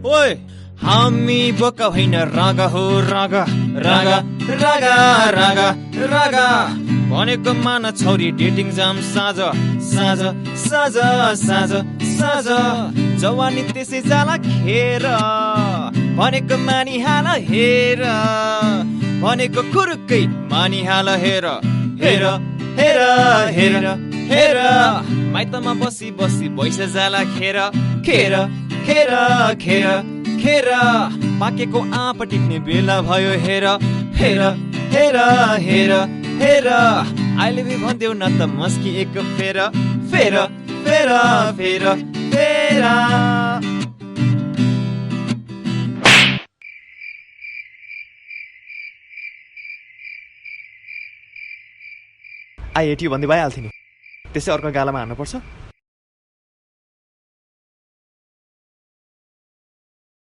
ओए हामी बोका होइन रागा हो रागा रागा रागा रागा रागा भनेको मान छोरी डेटिङ जाम साँझ साँझ साँझ साँझ साँझ जवानी त्यसै जाला खेर भनेको मानिहाल हेर भनेको कुरुक्कै मानिहाल हेर हेर हेर हेर हेर माइतमा बसी बसी भैँस जाला खेर खेर खेर खेर खेर पाकेको आँप टिप्ने बेला भयो हेर हेर हेर हेर हेर अहिले भन्देऊ न त मस्की एक फेर फेर फेर फेर फेर आई हेट यु भन्दै भइहाल्थ्यो नि त्यसै अर्को गालामा हान्नुपर्छ